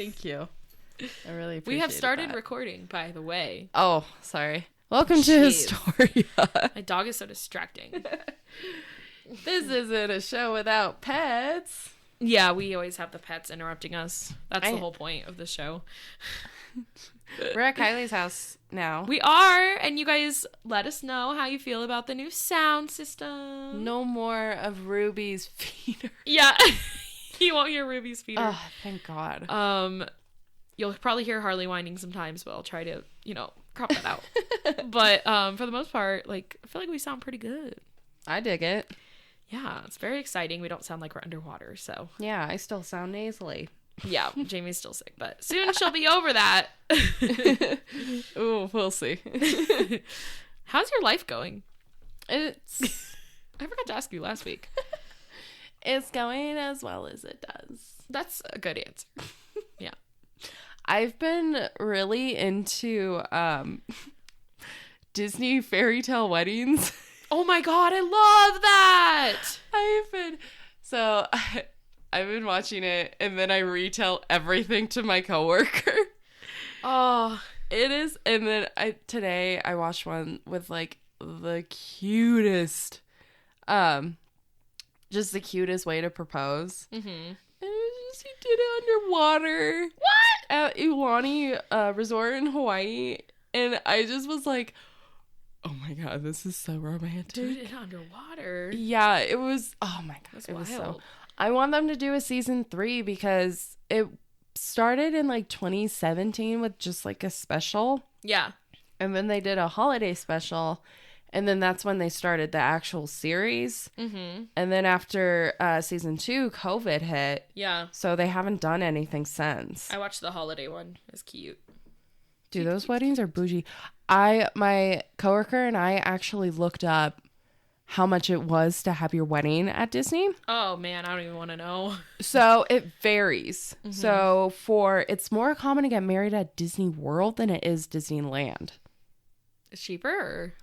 Thank you. I really appreciate it. We have started recording, by the way. Oh, sorry. Welcome to Historia. My dog is so distracting. This isn't a show without pets. Yeah, we always have the pets interrupting us. That's the whole point of the show. We're at Kylie's house now. We are, and you guys let us know how you feel about the new sound system. No more of Ruby's feeder. Yeah. You won't hear Ruby's feeder. Oh, thank God. You'll probably hear Harley whining sometimes, but I'll try to, crop that out. But for the most part, I feel like we sound pretty good. I dig it. Yeah, it's very exciting. We don't sound like we're underwater, so. Yeah, I still sound nasally. Yeah, Jamie's still sick, but soon she'll be over that. Ooh, we'll see. How's your life going? I forgot to ask you last week. It's going as well as it does. That's a good answer. Yeah. I've been really into Disney fairy tale weddings. Oh my God, I love that. I've been watching it, and then I retell everything to my coworker. Oh, it is. And then today I watched one with the cutest, just the cutest way to propose. Mm-hmm. And it was just, he did it underwater. What? At Iwani Resort in Hawaii. And I just was like, oh my God, this is so romantic. Did it underwater? Yeah, it was, oh my God. That's it was wild. so, I want them to do a season 3 because it started in 2017 with just a special. Yeah. And then they did a holiday special. And then that's when they started the actual series. Mm-hmm. And then after season 2, COVID hit. Yeah. So they haven't done anything since. I watched the holiday one. It's cute. Dude, those weddings are bougie. My coworker and I actually looked up how much it was to have your wedding at Disney. Oh man, I don't even want to know. So it varies. Mm-hmm. So it's more common to get married at Disney World than it is Disneyland. It's cheaper? Or?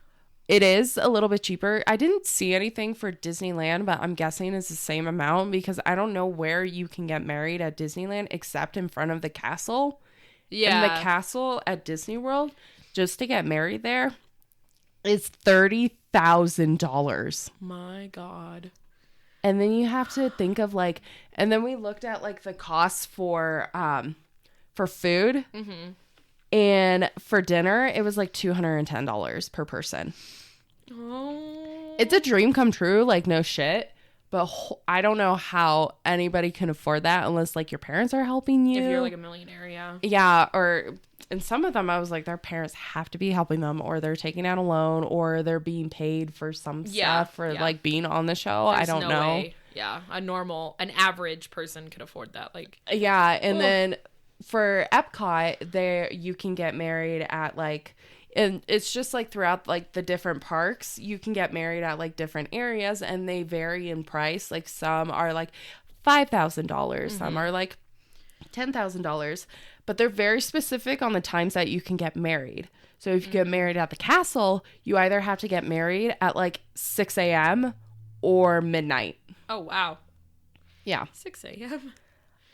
It is a little bit cheaper. I didn't see anything for Disneyland, but I'm guessing it's the same amount because I don't know where you can get married at Disneyland except in front of the castle. Yeah. And the castle at Disney World, just to get married there, is $30,000. My God. And then you have to think of and then we looked at the costs for food. Mm-hmm. And for dinner, it was $210 per person. Oh. It's a dream come true, no shit. But I don't know how anybody can afford that unless your parents are helping you. If you're a millionaire, yeah. Yeah, and some of them I was their parents have to be helping them, or they're taking out a loan, or they're being paid for some stuff for being on the show. There's I don't know. Way. Yeah, an average person could afford that. Yeah, and then for Epcot, you can get married at and it's just throughout the different parks, you can get married at different areas, and they vary in price. Some are $5,000, mm-hmm. Some are $10,000, but they're very specific on the times that you can get married. So if you get married at the castle, you either have to get married at 6 a.m. or midnight. Oh, wow. Yeah. 6 a.m.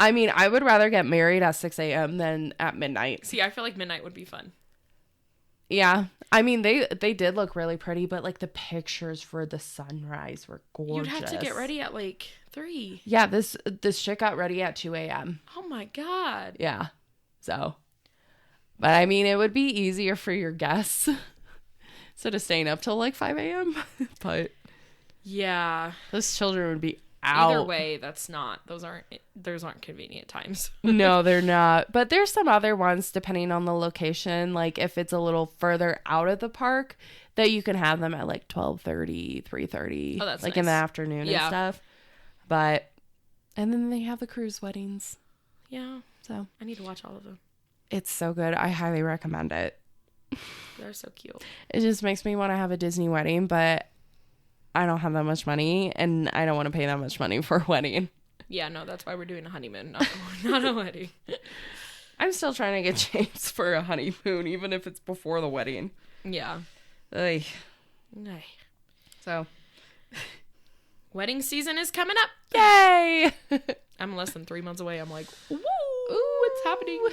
I mean, I would rather get married at 6 a.m. than at midnight. See, I feel like midnight would be fun. Yeah. I mean, they did look really pretty, but the pictures for the sunrise were gorgeous. You'd have to get ready at 3. Yeah, this chick got ready at 2 a.m. Oh my God. Yeah. So, but I mean, it would be easier for your guests instead of staying up till 5 a.m. But yeah, those children would be out. Either way, those aren't convenient times. No, they're not. But there's some other ones depending on the location. If it's a little further out of the park, that you can have them at 12:30, 3:30. Oh, that's in nice. the afternoon and stuff. And then they have the cruise weddings. Yeah. So I need to watch all of them. It's so good. I highly recommend it. They're so cute. It just makes me want to have a Disney wedding, but I don't have that much money, and I don't want to pay that much money for a wedding. Yeah, no, that's why we're doing a honeymoon, not a wedding. I'm still trying to get James for a honeymoon, even if it's before the wedding. Yeah. Ugh. Nay. So, wedding season is coming up. Yay! I'm less than 3 months away. I'm like, woo! Ooh, what's happening.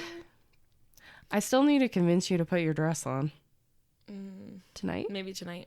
I still need to convince you to put your dress on. Tonight? Maybe tonight.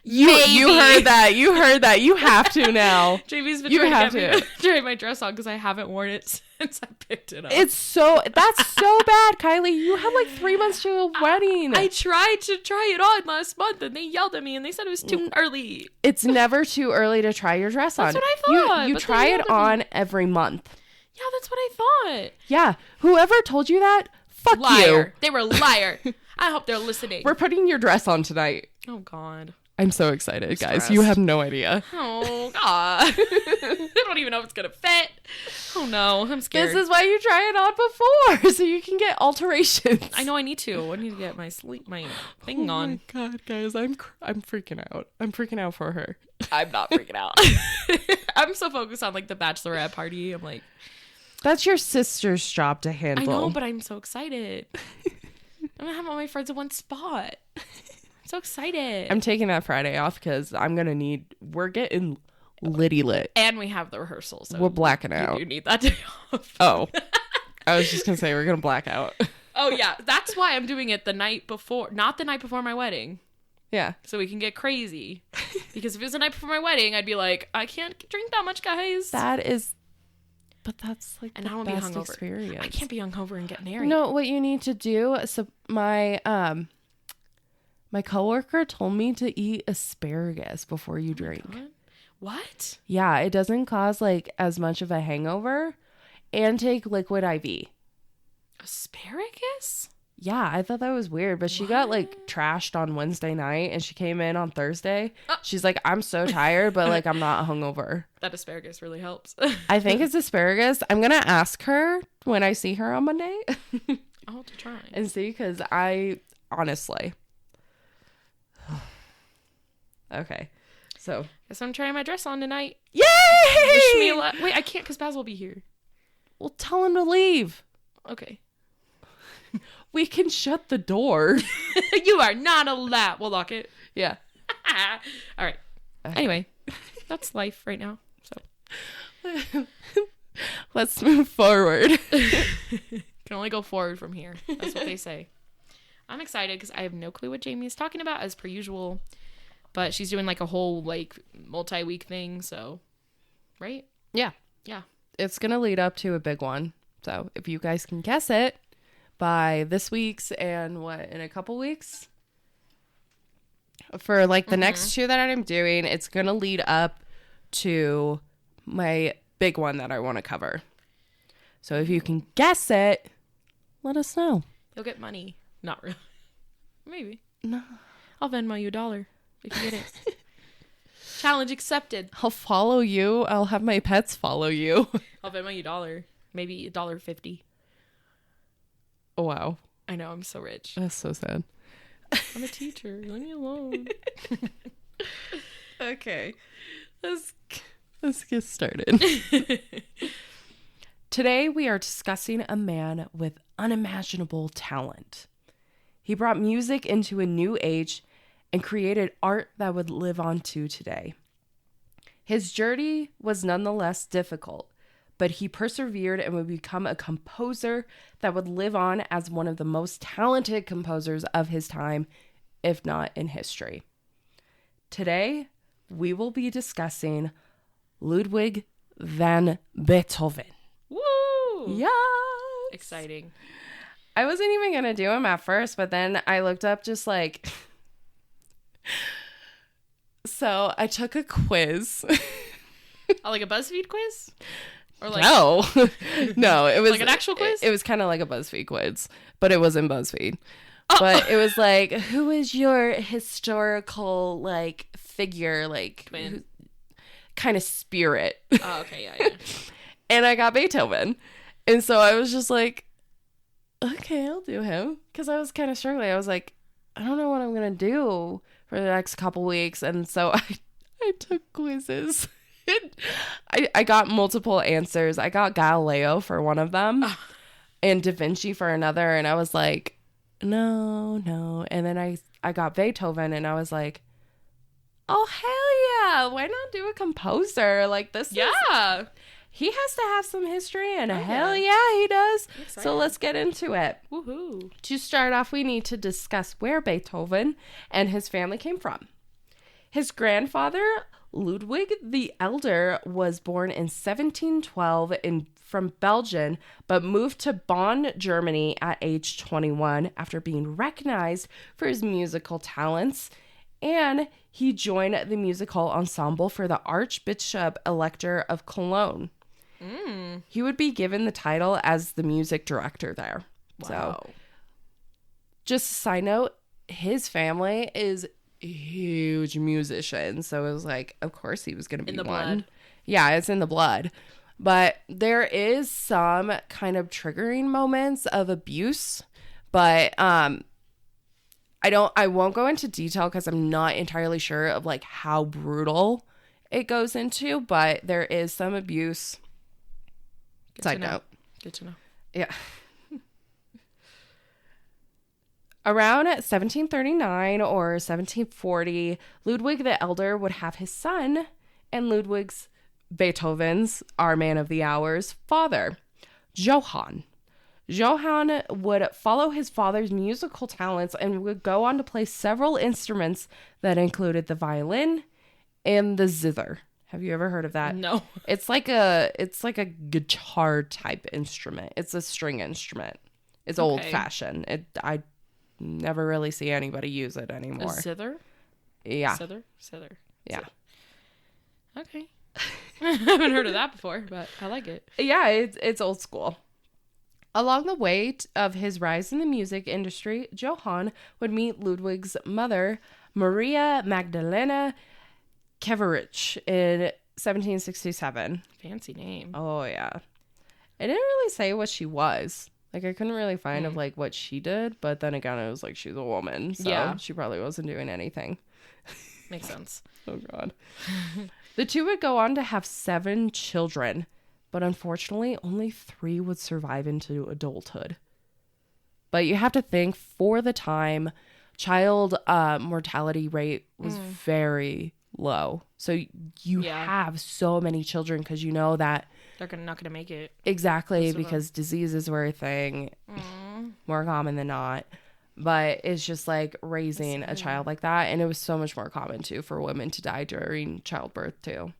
You heard that. You heard that. You have to now. JB's been You trying have to get me to try my dress on because I haven't worn it since I picked it up. That's so bad, Kylie. You have like 3 months to a wedding. I tried to try it on last month and they yelled at me and they said it was too early. It's never too early to try your dress on. That's what I thought. You try it on every month. Yeah, that's what I thought. Yeah. Whoever told you that, fuck Liar. you. They were a liar. I hope they're listening. We're putting your dress on tonight. Oh, God. I'm so excited, guys. Stressed. You have no idea. Oh, God. I don't even know if it's going to fit. Oh, no. I'm scared. This is why you try it on before, so you can get alterations. I know I need to. I need to get my thing on. Oh, my God, guys. I'm freaking out. I'm freaking out for her. I'm not freaking out. I'm so focused on, like, the bachelorette party. I'm like... That's your sister's job to handle. I know, but I'm so excited. I'm going to have all my friends in one spot. So excited. I'm taking that Friday off because we're getting litty lit. And we have the rehearsal. So we're blacking out. You need that day off. Oh. I was just going to say we're going to black out. Oh, yeah. That's why I'm doing it the night before. Not the night before my wedding. Yeah. So we can get crazy. Because if it was the night before my wedding, I'd be like, I can't drink that much, guys. But that's like and the I don't best be hungover. experience. I can't be hungover and get married. No, what you need to do. So my coworker told me to eat asparagus before you drink. What? Yeah, it doesn't cause like as much of a hangover, and take liquid IV. Asparagus? Yeah, I thought that was weird, but she got like trashed on Wednesday night and she came in on Thursday. She's like, I'm so tired, but like I'm not hungover. That asparagus really helps. I think it's asparagus. I'm going to ask her when I see her on Monday. I'll have to try. And see, because I honestly. Okay. So. Guess I'm trying my dress on tonight. Yay! Wish me luck. Wait, I can't because Baz will be here. Well, tell him to leave. Okay. We can shut the door. You are not allowed. We'll lock it. Yeah. All right. Okay. Anyway, that's life right now. So let's move forward. Can only go forward from here. That's what they say. I'm excited because I have no clue what Jamie is talking about as per usual. But she's doing like a whole like multi-week thing. So, right? Yeah. Yeah. It's going to lead up to a big one. So if you guys can guess it by this week's and in a couple weeks for like the next two that I'm doing, it's going to lead up to my big one that I want to cover. So if you can guess it, let us know. You'll get money. Not really. Maybe. No. I'll Venmo you $1 if you get it. Challenge accepted. I'll follow you. I'll have my pets follow you. I'll Venmo you $1. Maybe $1.50. Oh, wow. I know, I'm so rich. That's so sad. I'm a teacher. Leave me alone. Okay. Let's get started. Today we are discussing a man with unimaginable talent. He brought music into a new age and created art that would live on to today. His journey was nonetheless difficult, but he persevered and would become a composer that would live on as one of the most talented composers of his time, if not in history. Today, we will be discussing Ludwig van Beethoven. Woo! Yeah. Exciting. I wasn't even going to do him at first, but then I looked up just like... So I took a quiz. Oh, like a BuzzFeed quiz? Or like No, it was like an actual quiz. It was kind of like a BuzzFeed quiz, but it wasn't BuzzFeed. But it was like, who is your historical like figure, like kind of spirit? Oh, okay, yeah. And I got Beethoven, and so I was just like, okay, I'll do him, because I was kind of struggling. I was like, I don't know what I'm gonna do for the next couple weeks, and so I took quizzes. I got multiple answers. I got Galileo for one of them and Da Vinci for another. And I was like, no. And then I got Beethoven and I was like, oh, hell yeah. Why not do a composer? Like this? Yeah. he has to have some history, and Oh, hell yeah. yeah, he does. Excited. So let's get into it. Woohoo. To start off, we need to discuss where Beethoven and his family came from. His grandfather, Ludwig the Elder, was born in 1712 from Belgium, but moved to Bonn, Germany at age 21 after being recognized for his musical talents. And he joined the musical ensemble for the Archbishop Elector of Cologne. He would be given the title as the music director there. Wow. So, just a side note, his family is huge musicians. So it was like, of course he was going to be In the one. blood. Yeah, it's in the blood. But there is some kind of triggering moments of abuse. But I won't go into detail because I'm not entirely sure of like how brutal it goes into, but there is some abuse. Good Side to know. note. Good to know. Yeah. Around 1739 or 1740, Ludwig the Elder would have his son and Beethoven's, our man of the hour's, father, Johann. Johann would follow his father's musical talents and would go on to play several instruments that included the violin and the zither. Have you ever heard of that? No. It's like a guitar type instrument. It's a string instrument. It's old fashioned. I never really see anybody use it anymore. A zither? Yeah. Zither? Yeah. Okay. I haven't heard of that before, but I like it. Yeah, it's old school. Along the way of his rise in the music industry, Johann would meet Ludwig's mother, Maria Magdalena Keverich, in 1767. Fancy name. Oh, yeah. I didn't really say what she was. Like, I couldn't really find of, like, what she did. But then again, it was like she's a woman. So Yeah. she probably wasn't doing anything. Makes sense. Oh, God. The two would go on to have 7 children. But unfortunately, only 3 would survive into adulthood. But you have to think, for the time, child mortality rate was very low. So you have so many children because you know that They're not going to make it. exactly because diseases were a thing, more common than not. But it's just like raising a child like that, and it was so much more common too for women to die during childbirth too.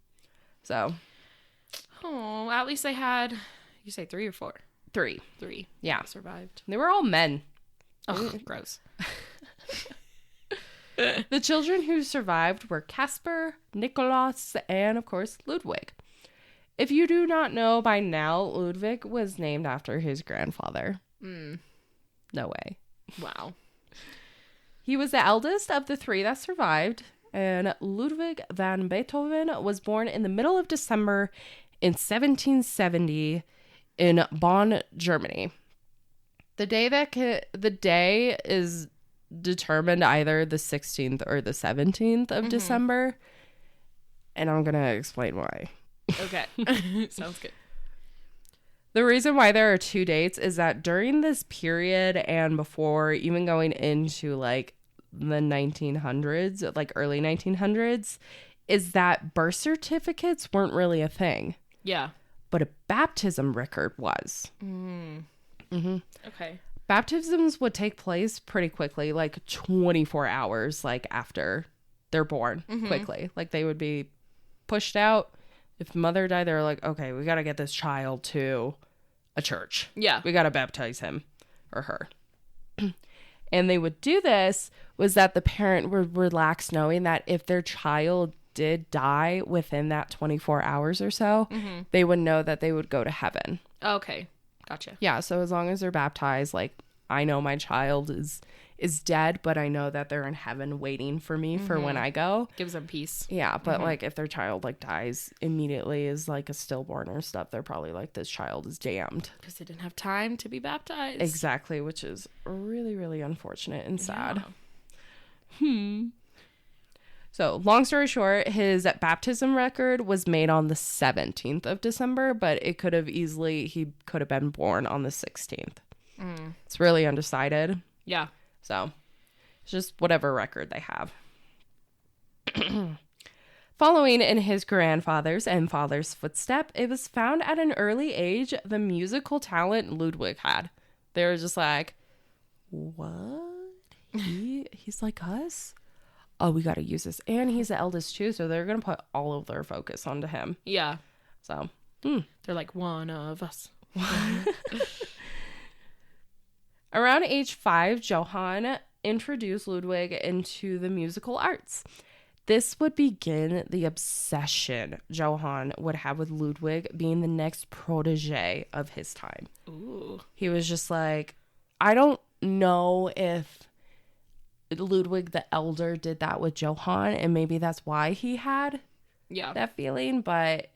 So, Oh, at least they had. You say 3 or 4? 3. 3. Yeah, Survived. they were all men. Oh, gross. The children who survived were Caspar, Nicholas, and of course Ludwig. If you do not know by now, Ludwig was named after his grandfather. No way. Wow. He was the eldest of the 3 that survived, and Ludwig van Beethoven was born in the middle of December in 1770 in Bonn, Germany. The day is determined either the 16th or the 17th of December, and I'm going to explain why. Okay. Sounds good. The reason why there are 2 dates is that during this period and before even going into like the 1900s, like early 1900s, is that birth certificates weren't really a thing. Yeah. But a baptism record was. Okay. Baptisms would take place pretty quickly, like 24 hours like after they're born, quickly. Like they would be pushed out. If mother died, they were like, okay, we got to get this child to a church. Yeah. We got to baptize him or her. And they would do this was that the parent would relax knowing that if their child did die within that 24 hours or so, they would know that they would go to heaven. Okay. Gotcha. Yeah, so as long as they're baptized, like, I know my child is dead, but I know that they're in heaven waiting for me for when I go. Gives them peace. Yeah, but like if their child like dies immediately as like a stillborn or stuff, they're probably like, this child is damned. Because they didn't have time to be baptized. Exactly, which is really, really unfortunate and sad. Yeah. So, long story short, his baptism record was made on the 17th of December, but he could have been born on the 16th. It's really undecided. Yeah. So, it's just whatever record they have. Following in his grandfather's and father's footstep, it was found at an early age the musical talent Ludwig had. They were just like, what? He's like us? Oh, we got to use this. And he's the eldest too, so they're going to put all of their focus onto him. Yeah. So, they're like, one of us. Around age 5, Johann introduced Ludwig into the musical arts. This would begin the obsession Johann would have with Ludwig being the next protege of his time. Ooh. He was just like, I don't know if Ludwig the Elder did that with Johann, and maybe that's why he had that feeling, but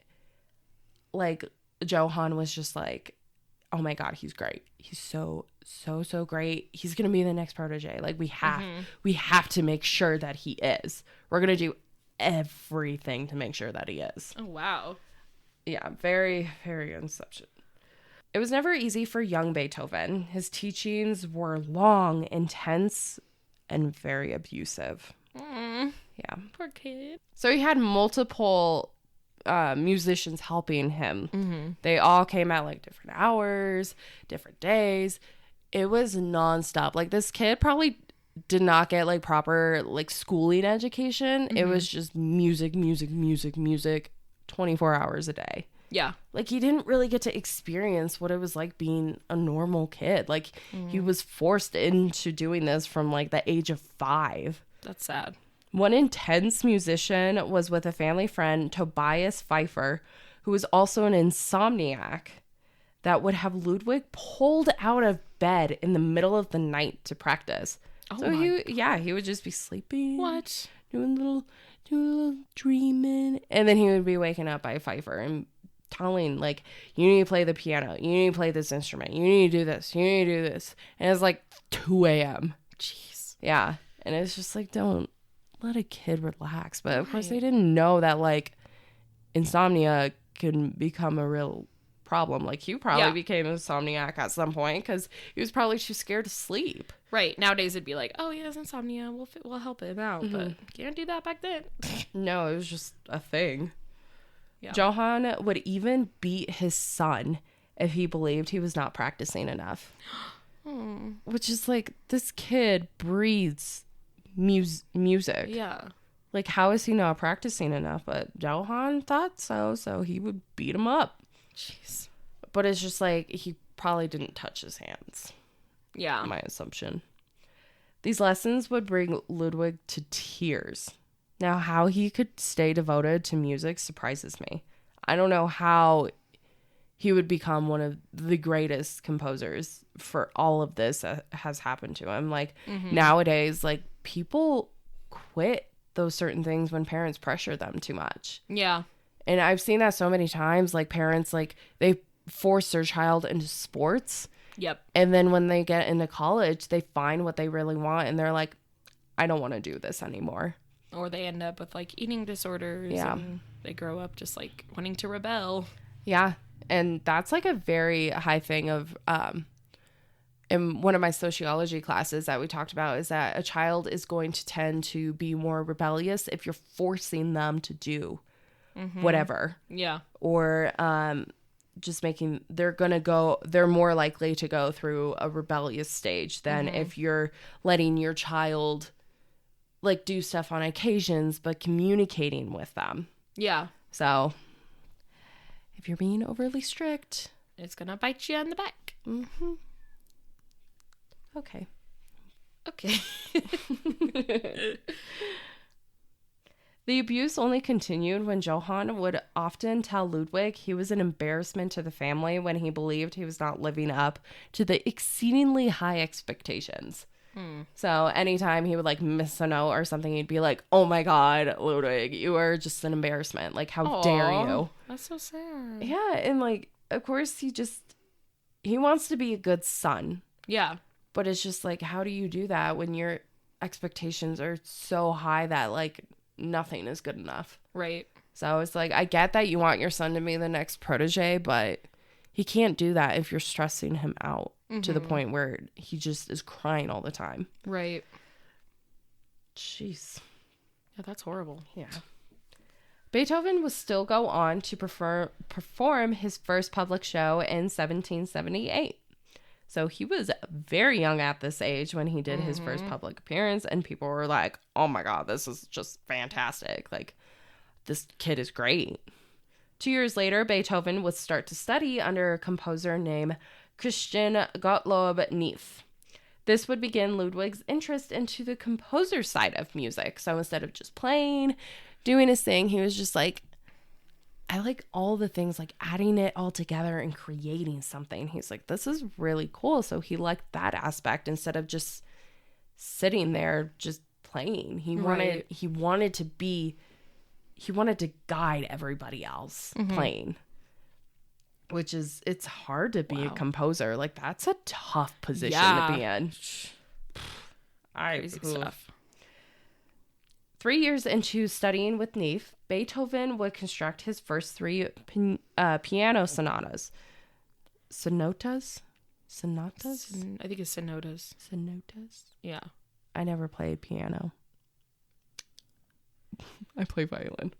like Johann was just like, oh my God, he's great. He's so great. He's going to be the next protege. Like we have to make sure that he is. We're going to do everything to make sure that he is. Oh, wow. Yeah, very, very inception. It was never easy for young Beethoven. His teachings were long, intense, and very abusive. Yeah. Poor kid. So he had multiple musicians helping him. They all came at like different hours, different days. It was nonstop. Like this kid probably did not get like proper like schooling education. It was just music 24 hours a day. Yeah. Like he didn't really get to experience what it was like being a normal kid. Like he was forced into doing this from like the age of 5. That's sad. One intense musician was with a family friend, Tobias Pfeiffer, who was also an insomniac that would have Ludwig pulled out of bed in the middle of the night to practice. Oh so he would just be sleeping. What? Doing a little dreaming. And then he would be waking up by Pfeiffer and telling, like, you need to play the piano. You need to play this instrument. You need to do this. You need to do this. And it's like 2 a.m. Jeez. Yeah. And it's just like, don't let a kid relax. But of course they didn't know that like insomnia can become a real problem. Like he probably became an insomniac at some point because he was probably too scared to sleep. Right. Nowadays it'd be like, oh, he has insomnia. We'll help him out. But can't do that back then. No, it was just a thing. Yeah. Johann would even beat his son if he believed he was not practicing enough. Which is like, this kid breathes music. Yeah. Like, how is he not practicing enough? But Johann thought so he would beat him up. Jeez. But it's just like, he probably didn't touch his hands. Yeah. My assumption. These lessons would bring Ludwig to tears. Now, how he could stay devoted to music surprises me. I don't know how he would become one of the greatest composers for all of this that has happened to him. Like, nowadays, like, people quit those certain things when parents pressure them too much. Yeah. And I've seen that so many times, like parents, like they force their child into sports. Yep. And then when they get into college, they find what they really want and they're like, I don't want to do this anymore. Or they end up with like eating disorders. Yeah. And they grow up just like wanting to rebel. Yeah. And that's like a very high thing of, in one of my sociology classes that we talked about is that a child is going to tend to be more rebellious if you're forcing them to do whatever. Yeah. Or just making, they're more likely to go through a rebellious stage than if you're letting your child like do stuff on occasions, but communicating with them. Yeah. So if you're being overly strict, it's going to bite you in the back. Okay. The abuse only continued when Johann would often tell Ludwig he was an embarrassment to the family when he believed he was not living up to the exceedingly high expectations. So anytime he would like miss a note or something, he'd be like, oh my God, Ludwig, you are just an embarrassment. Like, how dare you? That's so sad. Yeah. And like, of course, he wants to be a good son. Yeah. But it's just like, how do you do that when your expectations are so high that like nothing is good enough? Right. So it's like, I get that you want your son to be the next protege, but he can't do that if you're stressing him out to the point where he just is crying all the time. Right. Jeez. Yeah, that's horrible. Yeah. Beethoven would still go on to perform his first public show in 1778. So he was very young at this age when he did his first public appearance, and people were like, oh my God, this is just fantastic. Like, this kid is great. 2 years later, Beethoven would start to study under a composer named Christian Gottlob Neff. This would begin Ludwig's interest into the composer side of music. So instead of just playing, doing his thing, he was just like, I like all the things, like adding it all together and creating something. He's like, this is really cool. So he liked that aspect instead of just sitting there just playing. He wanted to guide everybody else playing, which is, it's hard to be a composer. Like, that's a tough position to be in. Crazy stuff. 3 years into studying with Neff, Beethoven would construct his first 3 piano sonatas. Sonatas? I think it's sonatas. Yeah. I never played piano. I play violin.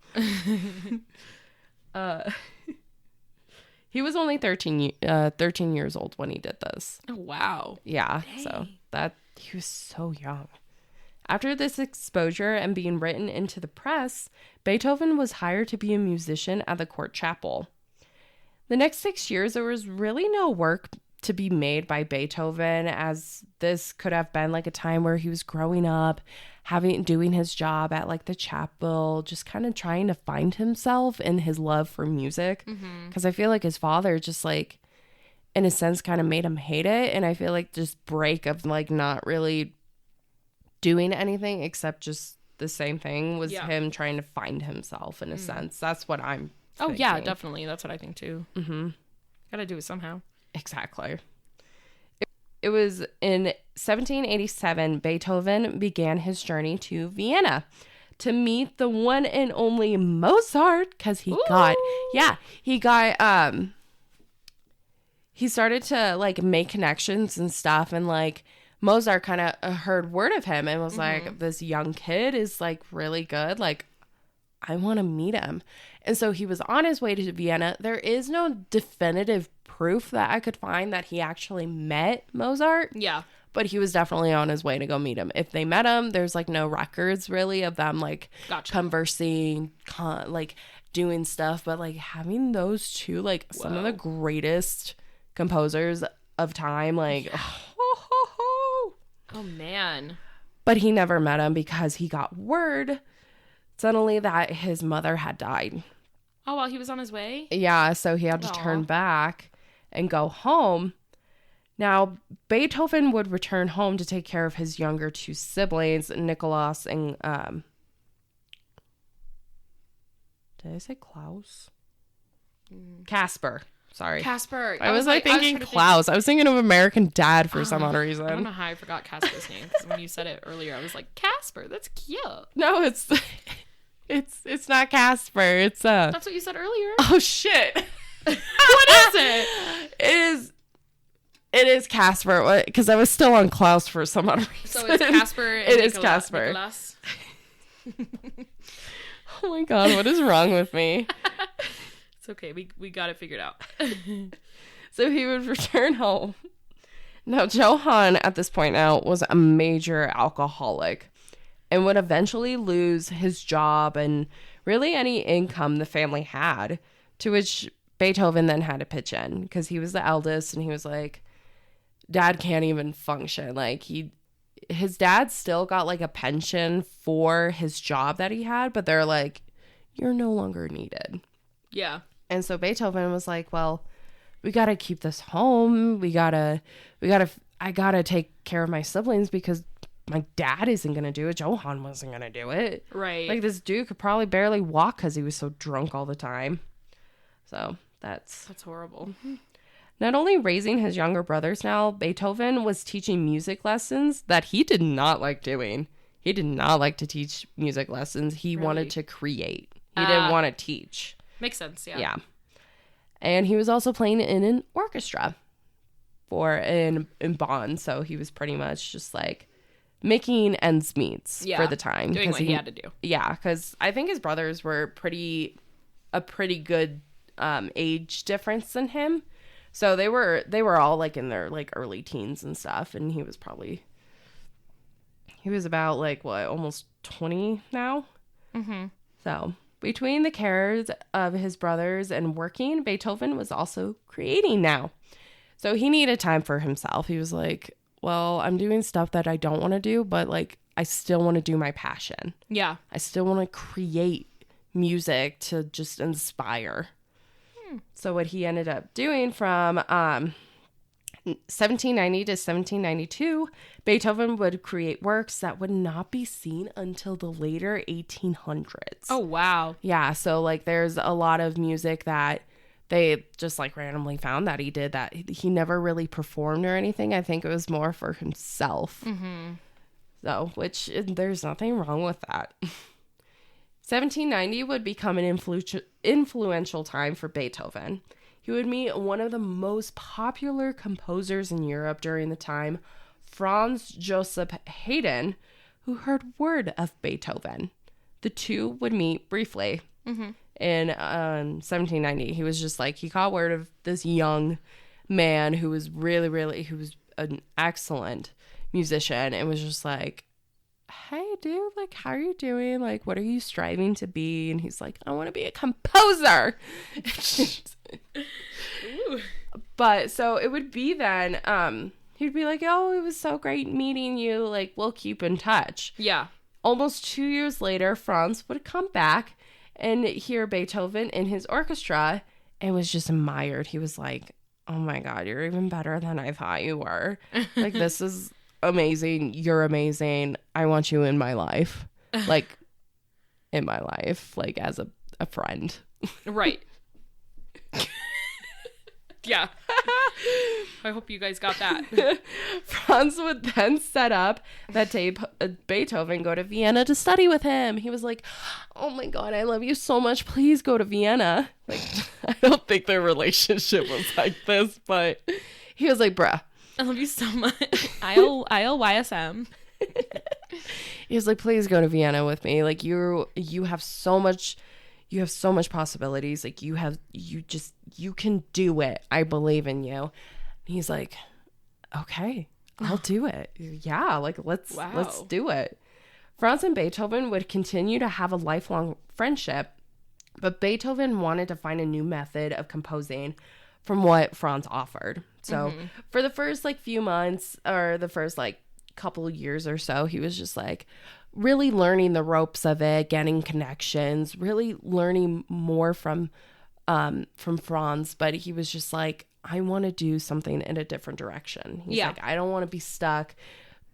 He was only 13 years old when he did this. Oh, wow. Yeah. Dang. So he was so young. After this exposure and being written into the press, Beethoven was hired to be a musician at the court chapel. The next 6 years, there was really no work to be made by Beethoven, as this could have been like a time where he was growing up, doing his job at like the chapel, just kind of trying to find himself in his love for music. Because I feel like his father just like, in a sense, kind of made him hate it. And I feel like just break of like not really doing anything except just the same thing was him trying to find himself in a sense. That's what I'm thinking. Yeah, definitely. That's what I think too. Gotta do it somehow. Exactly. It was in 1787 Beethoven began his journey to Vienna to meet the one and only Mozart, because he started to like make connections and stuff, and like Mozart kind of heard word of him and was like, this young kid is like really good. Like, I want to meet him. And so he was on his way to Vienna. There is no definitive proof that I could find that he actually met Mozart. Yeah. But he was definitely on his way to go meet him. If they met him, there's like no records really of them like conversing, like doing stuff. But like having those two, like some of the greatest composers of time, like, oh man. But he never met him because he got word suddenly that his mother had died. Oh, while he was on his way? Yeah, so he had to turn back and go home. Now, Beethoven would return home to take care of his younger 2 siblings, Nicholas and, did I say Klaus? Casper. Sorry. Casper. I was thinking Klaus. I was thinking of American Dad for some odd reason. I don't know how I forgot Casper's name, because when you said it earlier, I was like, Casper, that's cute. No, it's not Casper. It's That's what you said earlier. Oh shit. What is it? It is Casper, because I was still on Klaus for some odd reason. So it's Casper and It is Casper. Nicholas. Oh my God, what is wrong with me? It's okay. We got it figured out. So he would return home. Now, Johann, at this point now, was a major alcoholic and would eventually lose his job and really any income the family had, to which Beethoven then had to pitch in because he was the eldest, and he was like, Dad can't even function. Like, his dad still got like a pension for his job that he had, but they're like, you're no longer needed. Yeah. And so Beethoven was like, well, we got to keep this home. I got to take care of my siblings because my dad isn't going to do it. Johann wasn't going to do it. Right. Like, this dude could probably barely walk because he was so drunk all the time. So that's horrible. Not only raising his younger brothers now, Beethoven was teaching music lessons that he did not like doing. He did not like to teach music lessons. He wanted to create. He didn't want to teach. Makes sense, yeah. Yeah. And he was also playing in an orchestra in Bonn. So he was pretty much just like making ends meets for the time. Doing what he had to do. Yeah, because I think his brothers were a pretty good age difference than him. So they were all like in their like early teens and stuff, and he was about like what, almost 20 now. Mm-hmm. So between the cares of his brothers and working, Beethoven was also creating now. So he needed time for himself. He was like, well, I'm doing stuff that I don't want to do, but like I still want to do my passion. Yeah. I still want to create music to just inspire. So what he ended up doing from 1790 to 1792, Beethoven would create works that would not be seen until the later 1800s. Oh, wow. Yeah. So like there's a lot of music that they just like randomly found that he did that he never really performed or anything. I think it was more for himself. Mm-hmm. So, which there's nothing wrong with that. 1790 would become an influential time for Beethoven. He would meet one of the most popular composers in Europe during the time, Franz Joseph Haydn, who heard word of Beethoven. The two would meet briefly. Mm-hmm. In 1790, he was just like, he caught word of this young man who was who was an excellent musician, and was just like, hey dude, like, how are you doing? Like, what are you striving to be? And he's like, I want to be a composer. But so it would be then, he'd be like, oh, it was so great meeting you. Like, we'll keep in touch. Yeah. Almost 2 years later, Franz would come back and hear Beethoven in his orchestra and was just admired. He was like, oh my God, you're even better than I thought you were. Like, this is amazing. You're amazing. I want you in my life. Like, in my life, like as a friend. Right. Yeah. I hope you guys got that. Franz would then set up that Beethoven go to Vienna to study with him. He was like, oh my God, I love you so much. Please go to Vienna. Like, I don't think their relationship was like this, but he was like, bruh, I love you so much. ILYSM. He was like, please go to Vienna with me. Like, you have so much possibilities. Like, you can do it. I believe in you. And he's like, okay, I'll do it. Yeah. Like, let's do it. Franz and Beethoven would continue to have a lifelong friendship, but Beethoven wanted to find a new method of composing from what Franz offered. So for the first like few months, or the first like couple of years or so, he was just like really learning the ropes of it, getting connections, really learning more from Franz. But he was just like, I want to do something in a different direction. He's like, I don't want to be stuck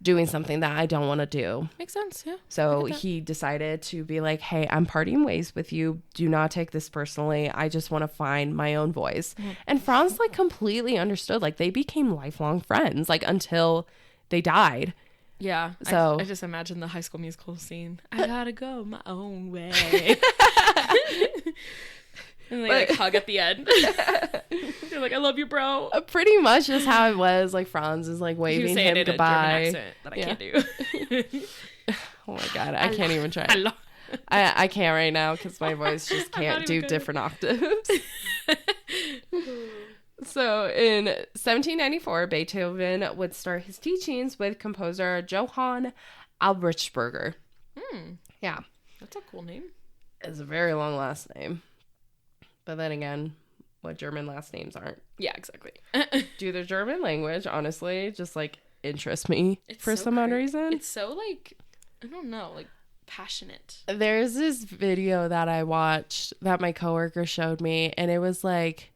doing something that I don't want to do. Makes sense. Yeah. So he decided to be like, hey, I'm parting ways with you. Do not take this personally. I just want to find my own voice. Mm-hmm. And Franz like completely understood. Like, they became lifelong friends, like, until they died. Yeah. So I just imagine the High School Musical scene. I gotta go my own way. And they like hug at the end. They're like, I love you, bro. Pretty much is how it was. Like, Franz is like waving him goodbye. A German accent that I can't do. Oh my God, I can't even try. I can't right now because my voice just can't do different octaves. So in 1794, Beethoven would start his teachings with composer Johann Albrechtsberger. Yeah. That's a cool name. It's a very long last name. But then again, what German last names aren't? Yeah, exactly. Do the German language, honestly, just like interests me for some odd reason. It's so like, I don't know, like passionate. There's this video that I watched that my coworker showed me, and it was like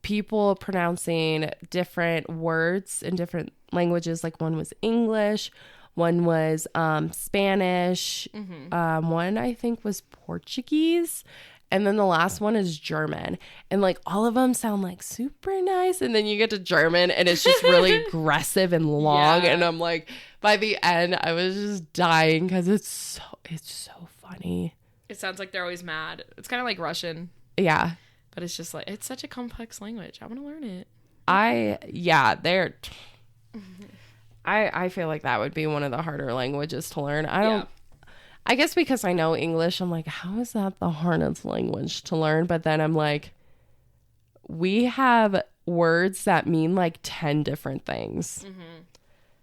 people pronouncing different words in different languages. Like, one was English, one was Spanish, one I think was Portuguese, and then the last one is German. And like all of them sound like super nice, and then you get to German and it's just really aggressive and long. And I'm like, by the end I was just dying because it's so funny. It sounds like they're always mad. It's kind of like Russian. Yeah. But it's just like, it's such a complex language. I want to learn it. I feel like that would be one of the harder languages to learn. I guess because I know English, I'm like, how is that the hardest language to learn? But then I'm like, we have words that mean like 10 different things.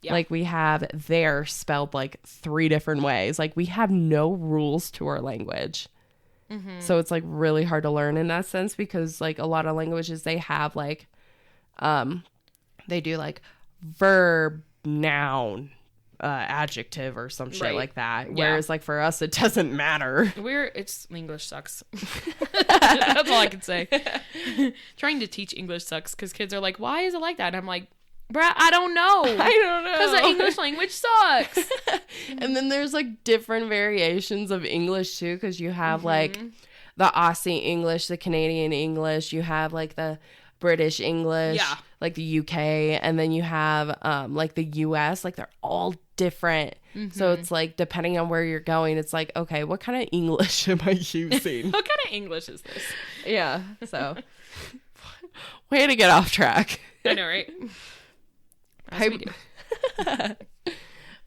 Yeah. Like we have there spelled like 3 different ways. Like we have no rules to our language. So it's like really hard to learn in that sense, because like a lot of languages, they have like, they do like verb, noun, adjective or some shit like that. Whereas like for us, it doesn't matter. English sucks. That's all I can say. Trying to teach English sucks because kids are like, why is it like that? And I'm like, bruh, I don't know. Because the English language sucks. And then there's like different variations of English too, because you have like the Aussie English, the Canadian English, you have like the British English, like the UK, and then you have like the US. Like they're all different. So it's like depending on where you're going, it's like, okay, what kind of English am I using? What kind of English is this? Yeah. So way to get off track. I know, right? As we do.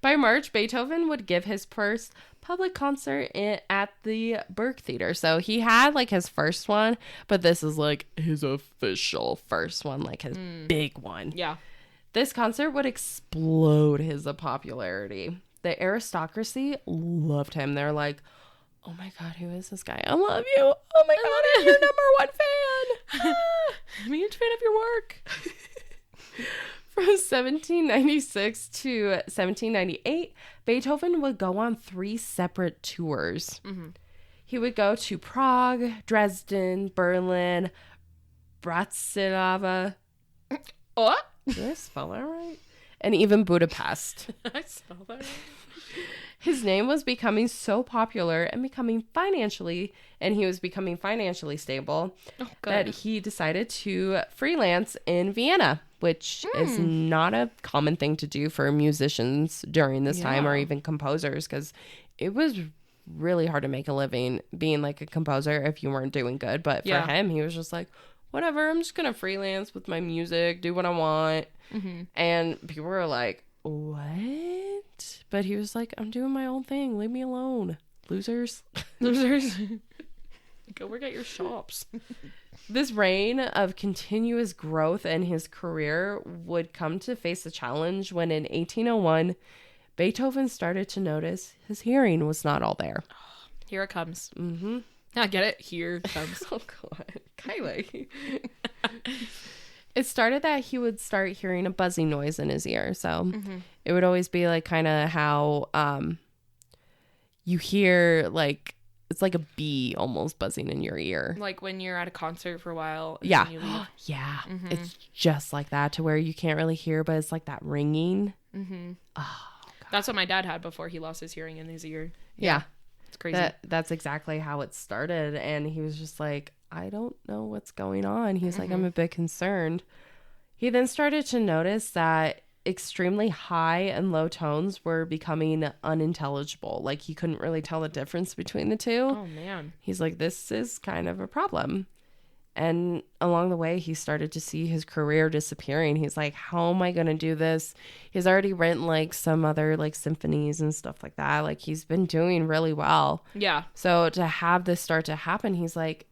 By March, Beethoven would give his first public concert at the Burg Theater. So he had like his first one, but this is like his official first one, like his big one. Yeah. This concert would explode his popularity. The aristocracy loved him. They're like, oh my God, who is this guy? I love you. Oh my God, I'm your number 1 fan. I'm a huge fan of your work. From 1796 to 1798, Beethoven would go on 3 separate tours. He would go to Prague, Dresden, Berlin, Bratislava. What? Did I spell that right? And even Budapest. I spelled that right. His name was becoming so popular and he was becoming financially stable that he decided to freelance in Vienna, which is not a common thing to do for musicians during this time, or even composers, because it was really hard to make a living being like a composer if you weren't doing good. But for him, he was just like, whatever, I'm just gonna freelance with my music, do what I want. And people were like, what? But he was like, I'm doing my own thing, leave me alone, losers. Go work at your shops. This reign of continuous growth in his career would come to face a challenge when in 1801 Beethoven started to notice his hearing was not all there. Here it comes. I get it. Here it comes. Oh God, Kylie. It started that he would start hearing a buzzing noise in his ear. So it would always be like kind of how you hear like, it's like a bee almost buzzing in your ear. Like when you're at a concert for a while. And Yeah. then you leave. Yeah. It's just like that, to where you can't really hear, but it's like that ringing. Oh, God. That's what my dad had before he lost his hearing in his ear. Yeah. It's crazy. That's exactly how it started. And he was just like, I don't know what's going on. He's like, I'm a bit concerned. He then started to notice that extremely high and low tones were becoming unintelligible. Like he couldn't really tell the difference between the two. Oh, man. He's like, this is kind of a problem. And along the way, he started to see his career disappearing. He's like, how am I going to do this? He's already written like some other like symphonies and stuff like that. Like he's been doing really well. Yeah. So to have this start to happen, he's like,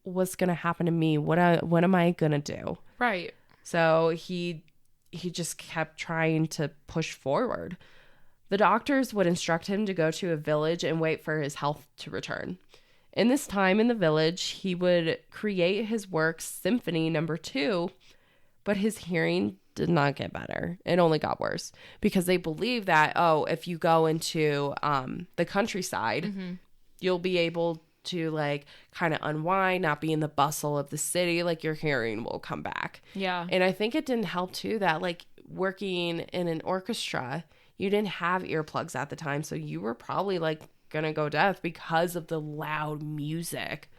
what's going to happen to me? What am I going to do? Right. So he just kept trying to push forward. The doctors would instruct him to go to a village and wait for his health to return. In this time in the village, he would create his work Symphony No. 2, but his hearing did not get better. It only got worse because they believe that, if you go into the countryside, you'll be able to like kind of unwind, not be in the bustle of the city, like your hearing will come back. Yeah. And I think it didn't help too that like working in an orchestra, you didn't have earplugs at the time, so you were probably like gonna go deaf because of the loud music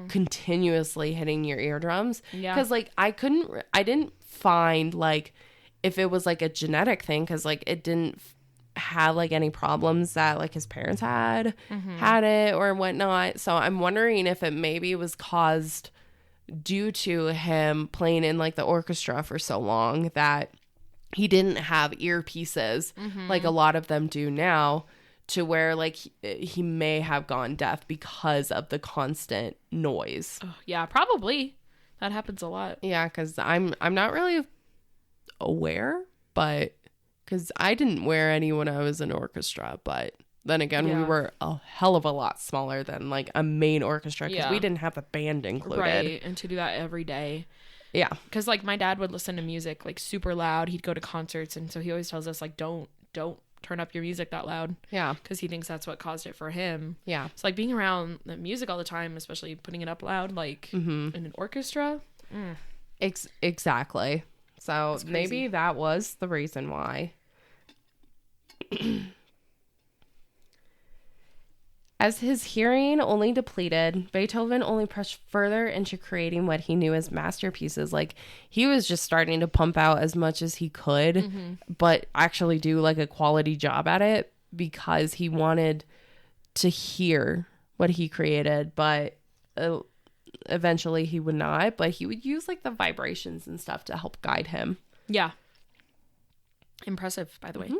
continuously hitting your eardrums. Yeah. Because like I didn't find like if it was like a genetic thing, because like it didn't have like any problems that like his parents had it or whatnot. So I'm wondering if it maybe was caused due to him playing in like the orchestra for so long that he didn't have earpieces like a lot of them do now, to where like he may have gone deaf because of the constant noise. Oh, yeah, probably. That happens a lot. Yeah, because I'm not really aware, but because I didn't wear any when I was in orchestra, but then again, we were a hell of a lot smaller than like a main orchestra because we didn't have a band included. Right, and to do that every day. Yeah. Because like my dad would listen to music like super loud. He'd go to concerts, and so he always tells us like don't turn up your music that loud. Yeah. Because he thinks that's what caused it for him. Yeah. So like being around the music all the time, especially putting it up loud, like in an orchestra. Exactly. So maybe that was the reason why. As his hearing only depleted, Beethoven only pressed further into creating what he knew as masterpieces. Like, he was just starting to pump out as much as he could, but actually do like a quality job at it, because he wanted to hear what he created, but eventually he would not. But he would use like the vibrations and stuff to help guide him. Yeah. Impressive, by the way.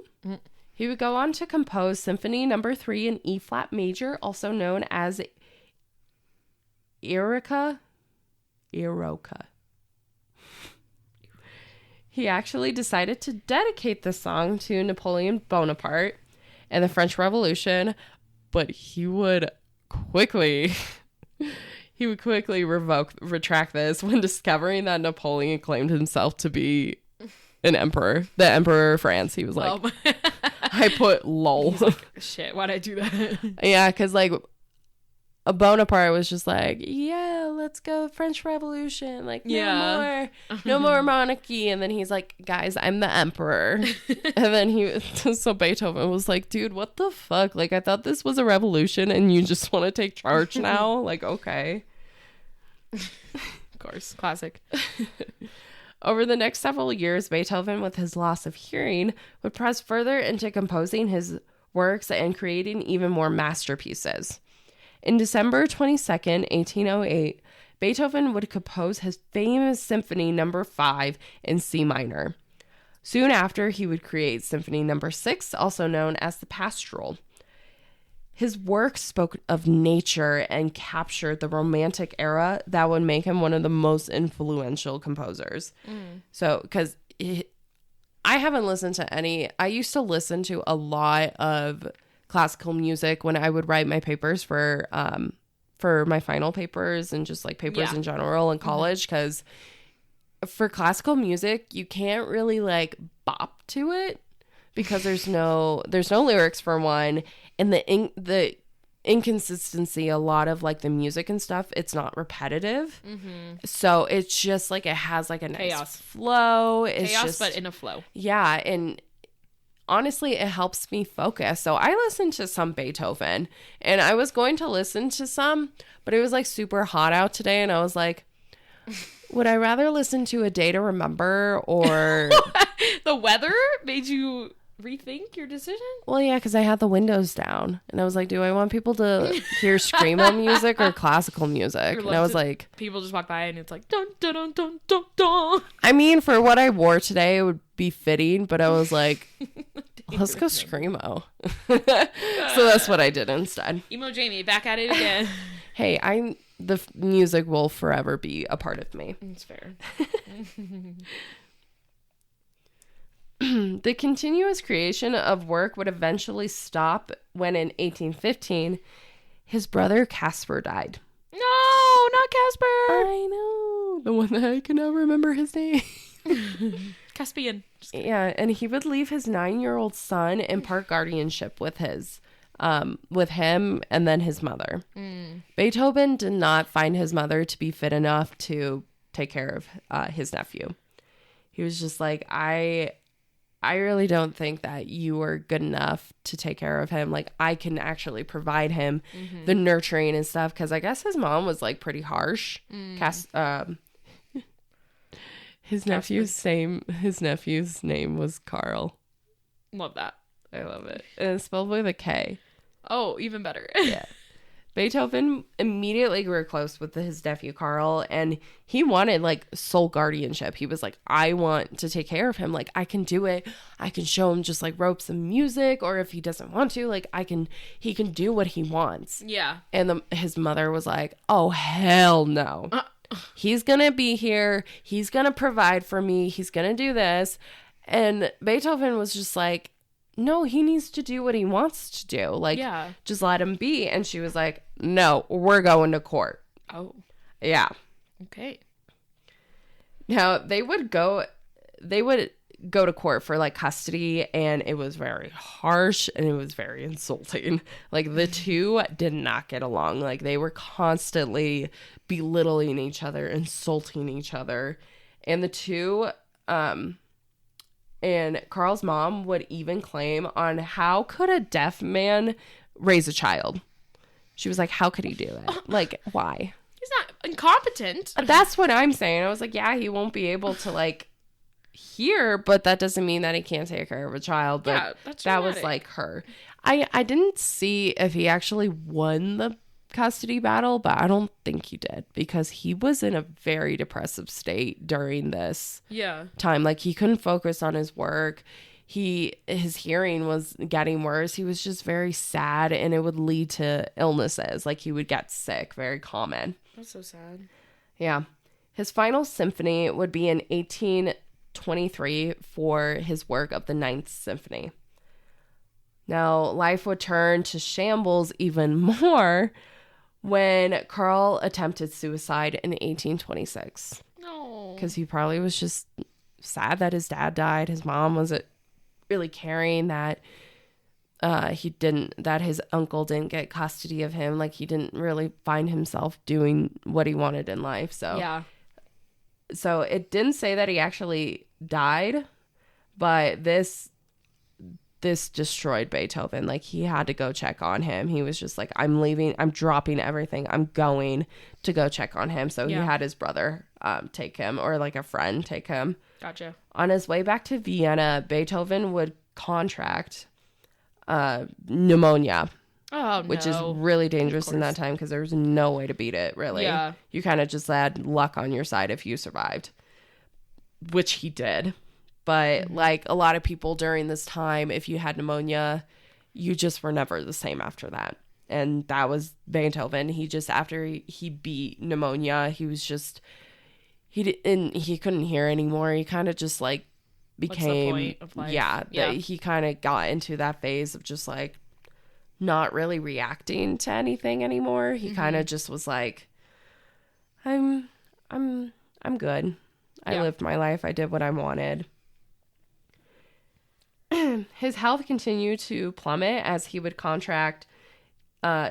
He would go on to compose Symphony No. 3 in E-flat major, also known as Eroica. He actually decided to dedicate the song to Napoleon Bonaparte and the French Revolution, but he would quickly retract this when discovering that Napoleon claimed himself to be an emperor, the Emperor of France. He was like, I put lol. Like, shit, why'd I do that? Yeah, because like a Bonaparte was just like, yeah, let's go French Revolution. Like, no more monarchy. And then he's like, guys, I'm the emperor. And then so Beethoven was like, dude, what the fuck? Like, I thought this was a revolution and you just want to take charge now? Like, okay. Of course. Classic. Over the next several years, Beethoven, with his loss of hearing, would press further into composing his works and creating even more masterpieces. In December 22nd, 1808, Beethoven would compose his famous Symphony No. 5 in C minor. Soon after, he would create Symphony No. 6, also known as the Pastoral. His work spoke of nature and captured the Romantic era that would make him one of the most influential composers. So, because I haven't listened to any, I used to listen to a lot of classical music when I would write my papers for my final papers and just like papers in general in college, because for classical music, you can't really like bop to it because there's no lyrics for one. And the inconsistency, a lot of like the music and stuff, it's not repetitive. So it's just like it has like a nice flow. It's chaos, but in a flow. Yeah. And honestly, it helps me focus. So I listened to some Beethoven, and I was going to listen to some, but it was like super hot out today. And I was like, would I rather listen to A Day to Remember or... The weather made you rethink your decision? Well, yeah, because I had the windows down, and I was like, do I want people to hear screamo music or classical music? And I was like, people just walk by and it's like dun dun dun dun dun dun. I mean, for what I wore today, it would be fitting, but I was like, let's go screamo. So that's what I did instead. Emo Jamie, back at it again. Hey, the music will forever be a part of me. It's fair. The continuous creation of work would eventually stop when in 1815, his brother Caspar died. No, not Caspar. I know. The one that I can now remember his name. Caspian. Yeah, and he would leave his 9-year-old son in part guardianship with him and then his mother. Beethoven did not find his mother to be fit enough to take care of his nephew. He was just like, I really don't think that you are good enough to take care of him. Like, I can actually provide him the nurturing and stuff. Because I guess his mom was like pretty harsh. His nephew's name was Carl. Love that. I love it. And it's spelled with a K. Oh, even better. Yeah. Beethoven immediately grew close with his nephew Carl, and he wanted like sole guardianship. He was like, I want to take care of him. Like, I can do it. I can show him just like ropes and music, or if he doesn't want to, like he can do what he wants. Yeah. And his mother was like, oh, hell no. He's going to be here. He's going to provide for me. He's going to do this. And Beethoven was just like, no, he needs to do what he wants to do. Like, just let him be. And she was like, no, we're going to court. Oh. Yeah. Okay. Now, they would go to court for like custody, and it was very harsh and it was very insulting. Like, the two did not get along. Like, they were constantly belittling each other, insulting each other. And the two, and Carl's mom would even claim on how could a deaf man raise a child? She was like, how could he do it? Like, why? He's not incompetent. That's what I'm saying. I was like, yeah, he won't be able to like hear, but that doesn't mean that he can't take care of a child. But Yeah, that's that was dramatic. like her. I didn't see if he actually won the custody battle, but I don't think he did, because he was in a very depressive state during this time. Like, he couldn't focus on his work. His hearing was getting worse. He was just very sad, and it would lead to illnesses. Like, he would get sick, very common. That's so sad. Yeah. His final symphony would be in 1823 for his work of the Ninth Symphony. Now, life would turn to shambles even more when Carl attempted suicide in 1826. No. Because he probably was just sad that his dad died. His mom wasn't really caring that that his uncle didn't get custody of him. Like, he didn't really find himself doing what he wanted in life. So it didn't say that he actually died, but this destroyed Beethoven. Like, he had to go check on him. He was just like, I'm leaving. I'm dropping everything. I'm going to go check on him. So he had his brother take him, or like a friend take him. Gotcha. On his way back to Vienna, Beethoven would contract pneumonia. Oh, no. Which is really dangerous in that time, because there was no way to beat it, really. Yeah. You kind of just had luck on your side if you survived, which he did. But like a lot of people during this time, if you had pneumonia, you just were never the same after that. And that was Beethoven. He just, after he beat pneumonia, he was just, he couldn't hear anymore. He kind of just like became, what's the point of life? He kind of got into that phase of just like not really reacting to anything anymore. He kind of just was like, I'm good. I lived my life. I did what I wanted. His health continued to plummet as he would contract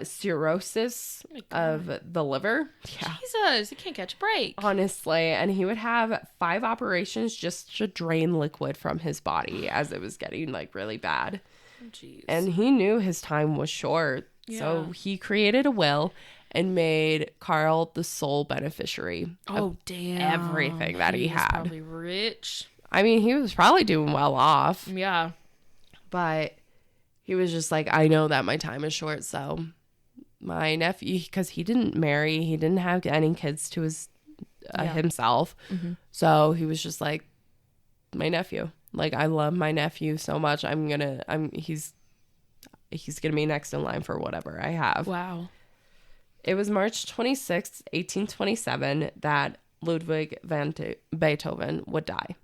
cirrhosis of the liver. Yeah. Jesus, he can't catch a break. Honestly. And he would have 5 operations just to drain liquid from his body as it was getting like really bad. Oh, jeez. And he knew his time was short. Yeah. So he created a will and made Carl the sole beneficiary of everything that he had. Probably rich. I mean, he was probably doing well off. Yeah. But he was just like, I know that my time is short, so my nephew, because he didn't marry, he didn't have any kids to his himself. Mm-hmm. So he was just like, my nephew. Like, I love my nephew so much. He's gonna be next in line for whatever I have. Wow. It was March 26th, 1827, that Ludwig van Beethoven would die.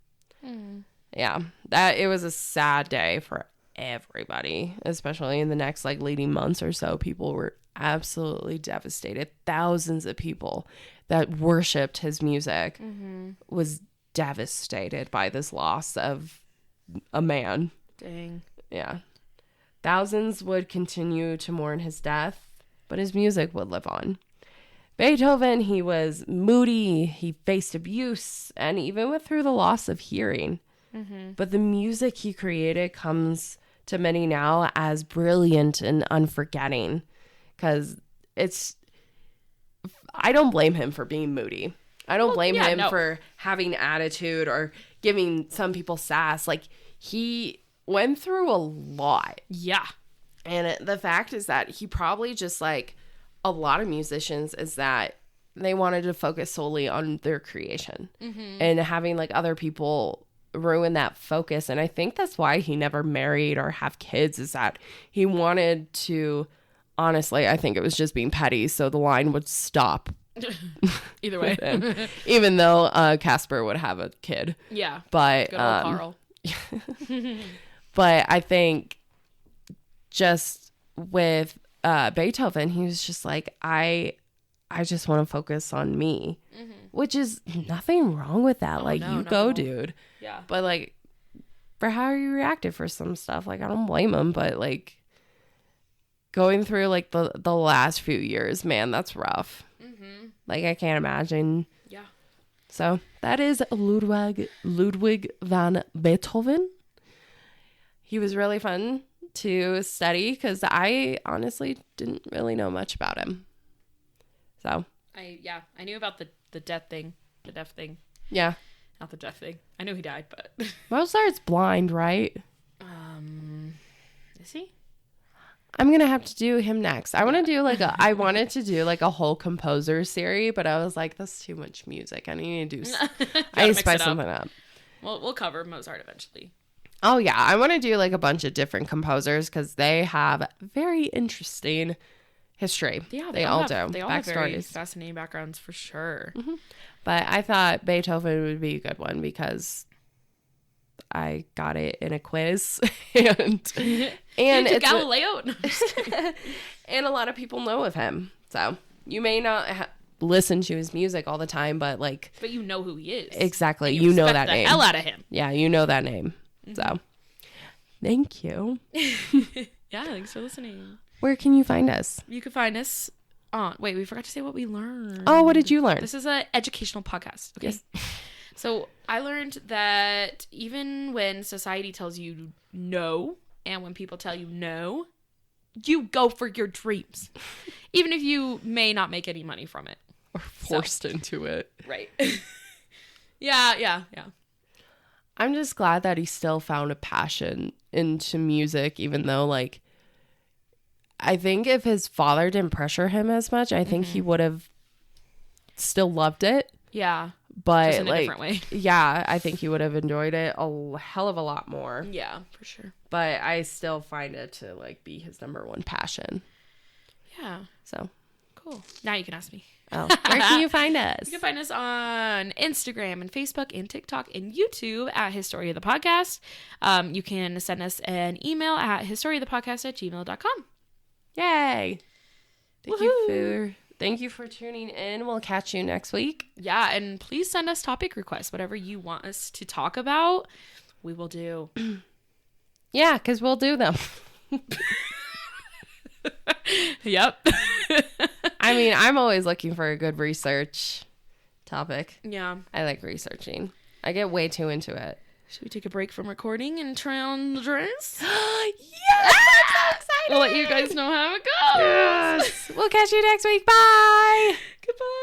Yeah, it was a sad day for everybody, especially in the next like leading months or so. People were absolutely devastated. Thousands of people that worshipped his music was devastated by this loss of a man. Dang. Yeah. Thousands would continue to mourn his death, but his music would live on. Beethoven, he was moody, he faced abuse, and even went through the loss of hearing. But the music he created comes to many now as brilliant and unforgetting, because I don't blame him for being moody. I don't blame him for having attitude or giving some people sass. Like, he went through a lot. Yeah. And the fact is that he probably just like a lot of musicians is that they wanted to focus solely on their creation and having like other people ruin that focus. And I think that's why he never married or have kids, is that he wanted to, honestly, I think it was just being petty so the line would stop. Either way. Even though Casper would have a kid. Yeah. But Good old Carl. But I think just with Beethoven, he was just like, I just want to focus on me, which is nothing wrong with that. Like, no, you go, no. dude. Yeah. But like, for how you reacted for some stuff, like, I don't blame him. But like, going through like the last few years, man, that's rough. Like, I can't imagine. Yeah. So that is Ludwig van Beethoven. He was really fun to study because I honestly didn't really know much about him. So I knew about the death thing. The deaf thing. Yeah. Not the deaf thing. I knew he died, but Mozart's blind, right? Is he? I'm gonna have to do him next. I wanted to do like a whole composer series, but I was like, that's too much music. I need to do I need to spice something up. Well, we'll cover Mozart eventually. Oh yeah, I want to do like a bunch of different composers because they have very interesting history. Yeah, they all do. They all have very fascinating backgrounds for sure. But I thought Beethoven would be a good one because I got it in a quiz and it's Galileo. No, and a lot of people know of him. So you may not listen to his music all the time, but like, but you know who he is. Exactly, you know that the name. Hell out of him. Yeah, you know that name. So, thank you. Yeah, thanks for listening. Where can you find us? You can find us on. Wait, we forgot to say what we learned. Oh, what did you learn? This is an educational podcast. Okay. Yes. So I learned that even when society tells you no, and when people tell you no, you go for your dreams, even if you may not make any money from it Or forced into it. Right. Yeah. I'm just glad that he still found a passion into music, even though, like, I think if his father didn't pressure him as much, I think he would have still loved it. Yeah. But just in a like, different way. Yeah, I think he would have enjoyed it a hell of a lot more. Yeah, for sure. But I still find it to like be his number one passion. Yeah. So cool. Now you can ask me. Oh, where can you find us? You can find us on Instagram and Facebook and TikTok and YouTube at Historia the Podcast. You can send us an email at historiathepodcast@gmail.com. Yay. Thank you for tuning in. We'll catch you next week. Yeah, and please send us topic requests. Whatever you want us to talk about, we will do. Yeah, because we'll do them. Yep. I mean, I'm always looking for a good research topic. Yeah. I like researching. I get way too into it. Should we take a break from recording and try on the dress? Yes! I'm so excited! We'll let you guys know how it goes. Yes! We'll catch you next week. Bye! Goodbye.